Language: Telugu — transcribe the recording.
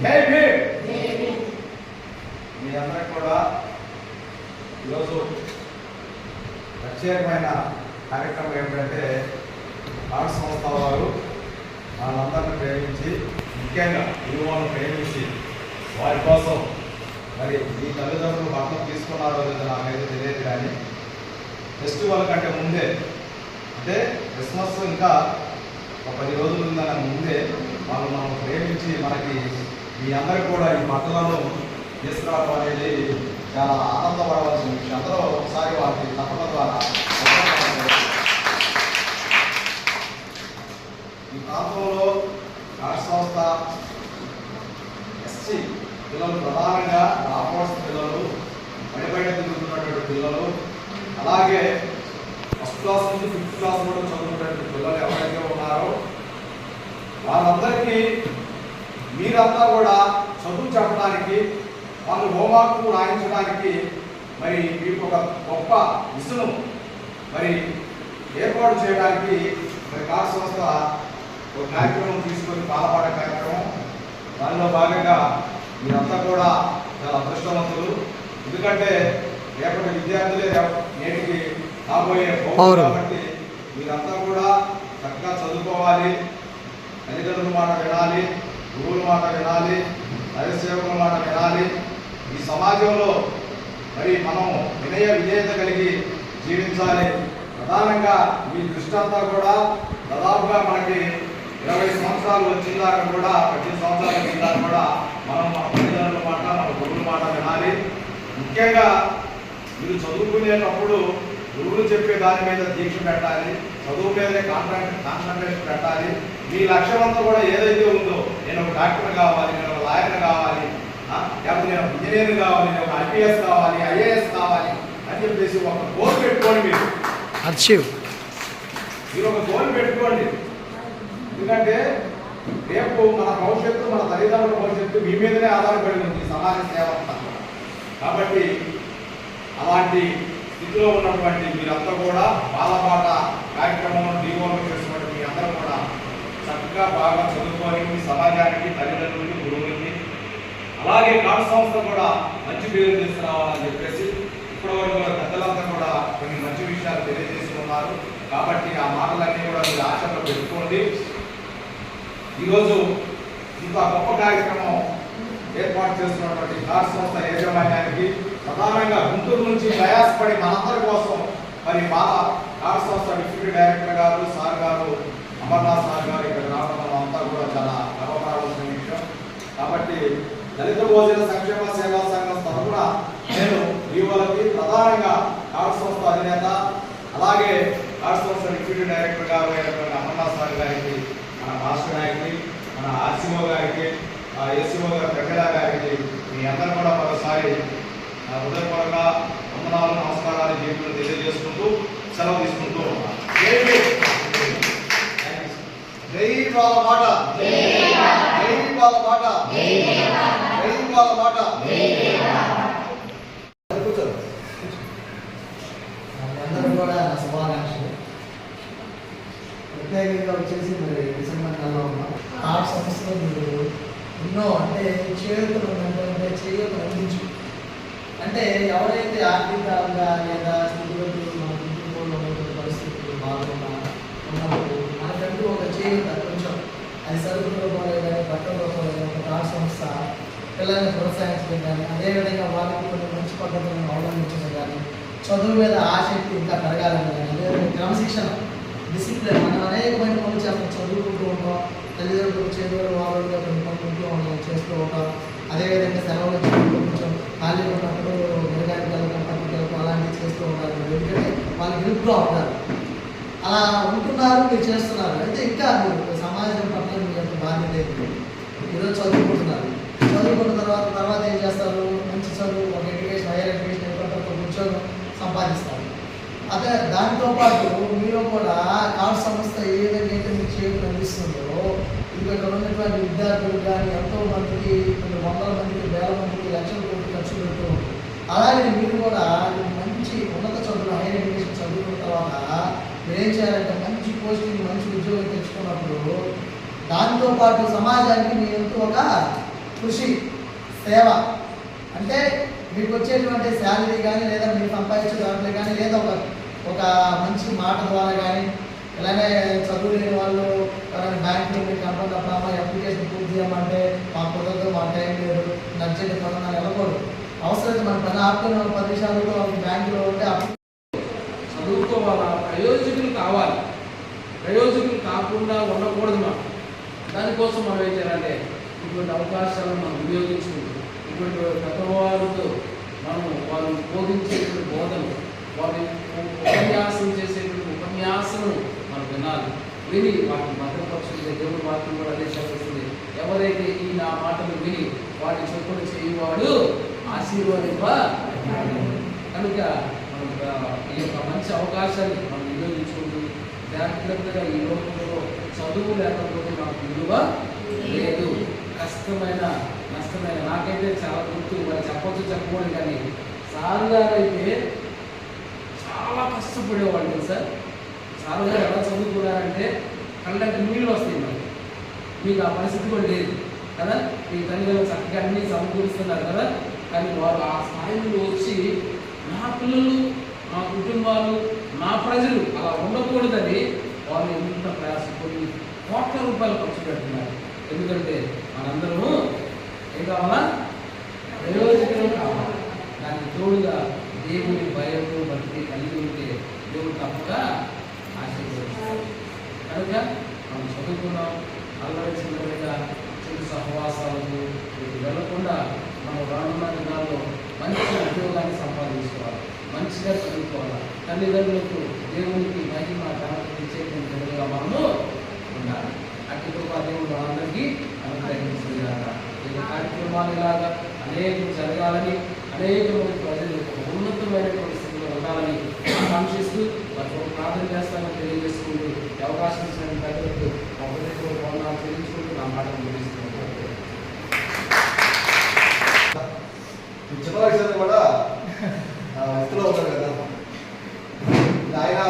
మీ అందరికి కూడా ఈరోజు ప్రత్యేకమైన కార్యక్రమం ఏమిటంటే ఆర్ట్స్ సంస్థ వారు వాళ్ళందరినీ ప్రేమించి, ముఖ్యంగా యువలను ప్రేమించి వారి కోసం మరి ఈ తల్లిదండ్రులు బట్టలు తీసుకున్నారో లేదో నాకైతే తెలియదు, కానీ ఫెస్టివల్ కంటే ముందే, అంటే క్రిస్మస్ ఇంకా ఒక 10 రోజులు ఉందని ముందే వాళ్ళు మనం ప్రేమించి మనకి మీ అందరికీ కూడా ఈ బట్టలను తీసుకురావడం అనేది చాలా ఆనందపడవలసిన విషయం. అందరూ ఒకసారి వాళ్ళకి తప్పడం ద్వారా ఈ ప్రాంతంలో ఆర్ట్స్ సంస్థ ఎస్సీ పిల్లలు, ప్రధానంగా రాపోర్ట్స్ పిల్లలు, బయట తిరుగుతున్నటువంటి పిల్లలు, అలాగే ఫస్ట్ క్లాస్ నుంచి 5th క్లాస్ కూడా చదువుతున్నటువంటి పిల్లలు ఎవరైతే ఉన్నారో వాళ్ళందరికీ మీరంతా కూడా చదువు చెప్పడానికి, వాళ్ళు హోంవర్క్ రాయించడానికి మరి మీకు ఒక గొప్ప విసును మరి ఏర్పాటు చేయడానికి మరి ఆర్ట్స్ సంస్థ ఒక కార్యక్రమం తీసుకొని పాల్పడే కార్యక్రమం. దానిలో భాగంగా మీరంతా కూడా చాలా అదృష్టవంతులు. ఎందుకంటే రేపటి విద్యార్థులే నేటికి రాబోయే పౌరులు కాబట్టి మీరంతా కూడా చక్కగా చదువుకోవాలి, తల్లిదండ్రుల మాట వినాలి, గురువుల మాట వినాలి, దైవసేవకుల మాట వినాలి. ఈ సమాజంలో మరి మనం వినయ విధేయత కలిగి జీవించాలి. ప్రధానంగా మీ దృష్టి అంతా కూడా దాదాపుగా మనకి 20 సంవత్సరాలు వచ్చిందాక కూడా, 18 సంవత్సరాలు వచ్చిందాక కూడా మనం మన తల్లిదండ్రుల మాట, మన గురువుల మాట వినాలి. ముఖ్యంగా మీరు చదువుకునేటప్పుడు గురువులు చెప్పే దాని మీద దీక్ష పెట్టాలి, చదువు మీదనే కాన్సన్ట్రేషన్ పెట్టాలి. మీ లక్ష్యం అంతా కూడా ఏదైతే ఉందో, నేను ఒక డాక్టర్ కావాలి, నేను ఒక లాయర్ కావాలి, లేకపోతే నేను ఒక ఇంజనీర్ కావాలి, నేను ఒక IPS కావాలి, IAS కావాలి అని చెప్పేసి ఒక గోల్ పెట్టుకోండి. మీరు ఒక గోల్ పెట్టుకోండి. ఎందుకంటే రేపు మన భవిష్యత్తు, మన తల్లిదండ్రుల భవిష్యత్తు మీ మీదనే ఆధారపడి ఉంది సమాజ సేవ అంతా. కాబట్టి అలాంటి స్థితిలో ఉన్నటువంటి మీరంతా కూడా బాలపాట కార్యక్రమంలో డివోల్వ్ చేసినటువంటి మీ అందరూ కూడా చక్కగా బాగా చదువుకొని మీ సమాజానికి, తల్లిదండ్రులకి, గురువులకి, అలాగే ఆర్ట్స్ సంస్థ కూడా మంచి పేరు తీసుకురావాలని చెప్పేసి ఇప్పటివరకు పెద్దలంతా కూడా కొన్ని మంచి విషయాలు తెలియజేసి ఉన్నారు. కాబట్టి ఆ మాటలన్నీ కూడా మీరు ఆశలో పెట్టుకోండి. ఈరోజు ఇంత గొప్ప కార్యక్రమం ఏర్పాటు చేస్తున్నటువంటి ఆర్ట్స్ సంస్థ యాజమాన్యానికి, ప్రధానంగా గుంటూరు నుంచి ప్రయాసపడి మనందరి కోసం మరి బాల ఆర్ట్స్ సంస్థ డిప్యూటీ డైరెక్టర్ గారు, సార్ గారు, అమర్నాథ్ సార్ గారు ఇక్కడ రావడం అంతా కూడా చాలా గర్వపడాల్సిన విషయం. కాబట్టి దళిత భోజన సంక్షేమ సేవా సంఘం తరఫున నేను యువలకి, ప్రధానంగా ఆర్ట్స్ సంస్థ అధినేత, అలాగే ఆర్ట్స్ సంస్థ డిప్యూటీ డైరెక్టర్ గారు అయినటువంటి అమర్నాథ్ సార్ గారికి, మన మాస్టర్ గారికి, మన RCO గారికి, SCO గారు ప్రమిళ గారికి, మీ అందరూ కూడా మరోసారి హృదయపూర్వక వందనాలు, నమస్కారాలు, జీవితం తెలియజేసుకుంటూ సెలవు తీసుకుంటూ ఉన్నాను. జై బాలపాట, జై బాలపాట, జై బాలపాట. అందరూ కూడా నా శుభాకాంక్షలు. ప్రత్యేకంగా వచ్చేసి మరి డిసెంబర్ నెలలో ఉన్నాం. ఆర్ట్స్ సంస్థలో మీరు ఎన్నో అంటే చేయూతలు అంటే చేయూతలు అందించు, అంటే ఎవరైతే ఆర్థికంగా లేదా స్థితిగతులు మన కుటుంబంలో ఉన్నటువంటి పరిస్థితులు బాగున్నా ఉన్నప్పుడు మనకంటూ ఒక చేయూత, కొంచెం అది సరుకుల రూపంలో కానీ బట్టల రూపంలో కానీ ఒక ఆర్ట్స్ సంస్థ పిల్లల్ని ప్రోత్సహించడం కానీ, అదేవిధంగా వాళ్ళకి కొన్ని మంచి పద్ధతులను అవలంబించడం కానీ, చదువు మీద ఆసక్తి ఇంకా పెరగాలని కానీ, అదేవిధంగా క్రమశిక్షణ, డిసిప్లిన్. మనం అనేకమైన పనులు చేస్తాం, చదువుకుంటూ ఉంటాం, తల్లిదండ్రులు చేతులు వాళ్ళు కొన్ని పనులు మనం చేస్తూ ఉంటాం. అదేవిధంగా సెలవులు కొంచెం ఖాళీ ఉన్నప్పుడు మెరుగానికి వెళ్ళడం, పక్కకి వెళ్ళడం అలాంటివి చేస్తూ ఉంటారు. ఎందుకంటే వాళ్ళు గ్రూప్లో ఉంటారు, అలా ఉంటున్నారు, మీరు చేస్తున్నారు. అయితే ఇంకా మీరు సమాజం పట్ల మీ యొక్క బాధ్యత ఏంటి? ఈరోజు చదువుకుంటున్నారు, చదువుకున్న తర్వాత ఏం చేస్తారు? మంచి చదువు, ఒక ఎడ్యుకేషన్, హైయర్ ఎడ్యుకేషన్ అయిపోతే ఒక ఉద్యోగం సంపాదిస్తారు. అదే దాంతోపాటు మీరు కూడా ఆర్ట్స్ సంస్థ ఏ విధంగా అయితే మీకు చేయడం అందిస్తుందో, ఇక్కడ ఉన్నటువంటి విద్యార్థులు కానీ ఎంతో మందికి, కొన్ని వందల మందికి, వేల మందికి, లక్షల కోట్లు ఖర్చు పెడుతూ ఉంటారు. అలాగే మీరు కూడా మంచి ఉన్నత చదువులు, హైయర్ ఎడ్యుకేషన్ చదువుకున్న తర్వాత మీరు ఏం చేయాలంటే మంచి పోస్టింగ్, మంచి ఉద్యోగం తెచ్చుకున్నప్పుడు దాంతోపాటు సమాజానికి మీ ఎంతో ఒక కృషి, సేవ. అంటే మీకు వచ్చేటువంటి శాలరీ కానీ లేదా మీరు సంపాదించే దాంట్లో కానీ లేదా ఒక మంచి మాట ద్వారా కానీ, ఇలానే చదువు లేని వాళ్ళు బ్యాంకులో మీకు కనపడినప్పుడు అప్లికేషన్ పూర్తి చేయమంటే మా కుదరదు, మా టైం లేదు, నచ్చేది పనులు వెళ్ళకూడదు. అవసరమైతే మన పని ఆపుకుని 10 నిమిషాలతో బ్యాంకులో ఉంటే చదువుకోవాలా, ప్రయోజకులు కావాలి. ప్రయోజకులు కాకుండా ఉండకూడదు. మనం దానికోసం మనం ఏం చేయాలంటే ఇటువంటి అవకాశాలను మనం వినియోగించుకుంటాం. ఇటువంటి పెద్దవారితో మనం వాళ్ళు బోధించేటువంటి బోధన, వారి ఉపన్యాసం చేసేటువంటి ఉపన్యాసం మనం వినాలి. విని వాటిని భద్రపరుచుకుంటే దేవుడి వాక్యం కూడా అదే చెప్పేస్తుంది. ఎవరైతే ఈ నా మాటలు విని వాటి చొప్పున చేయవాడు ఆశీర్వాదింప. కనుక ఈ యొక్క మంచి అవకాశాన్ని మనం వినియోగించుకుంటూ జాగ్రత్తగా ఈ లోకంలో చదువు లేకపోతే మనకు విలువ లేదు. కష్టమైన నష్టమైన నాకైతే చాలా గుర్తు, మరి చెప్పకూడదు కానీ సార్ గారు అయితే చాలా కష్టపడేవాళ్ళు సార్. సార్ గారు ఎలా చదువుకున్నారంటే కళ్ళకి నీళ్ళు వస్తాయి. మరి మీకు ఆ పరిస్థితి కూడా లేదు కదా. మీ తల్లిదండ్రులు చక్కగా అన్నీ సమకూరుస్తున్నారు కదా. కానీ వారు ఆ స్థాయిలో వచ్చి నా పిల్లలు, మా కుటుంబాలు, నా ప్రజలు అలా ఉండకూడదని వాళ్ళు ఎంత ప్రయాసపడి కోట్ల రూపాయలు ఖర్చు పెడుతున్నారు. ఎందుకంటే మనందరము ఏం కావాలా? ప్రయోజనం కావాలి. దానికి తోడుగా దేవుని భయము భక్తి కలిగి ఉంటే దేవుడు తప్పగా ఆశీర్వదిస్తాడు. కనుక మనం చదువుకున్నాం, అల్లరి చిల్లరగా చెడు సహవాసాలకు వెళ్ళకుండా మనం రానున్న దినాల్లో మంచి ఉద్యోగాన్ని సంపాదించుకోవాలి, మంచిగా చదువుకోవాలి, తల్లిదండ్రులకు దేవునికి మహిమ ఘనత ఇచ్చేటువంటి విధంగా మనము ఉండాలి. అట్టి కృప దేవుడు మనందరికీ అనుగ్రహించేలాగా ఈ కార్యక్రమాలు ఇలాగా అనేకం జరగాలని, అనేక మంది ప్రజలు ఉన్నతమైనటువంటి స్థితిలో ఉండాలని ఆకాంక్షిస్తూ వాటితో ప్రార్థన చేస్తానని తెలియజేసుకుంటూ అవకాశం ఇచ్చిన ప్రజలకు ఒకరితో పౌర్ణాలు చెల్లించుకుంటూ నా మాట ముగిస్తున్నాను. చిన్న వయసులో కూడా వృత్తిలో ఉంటారు కదా ఆయన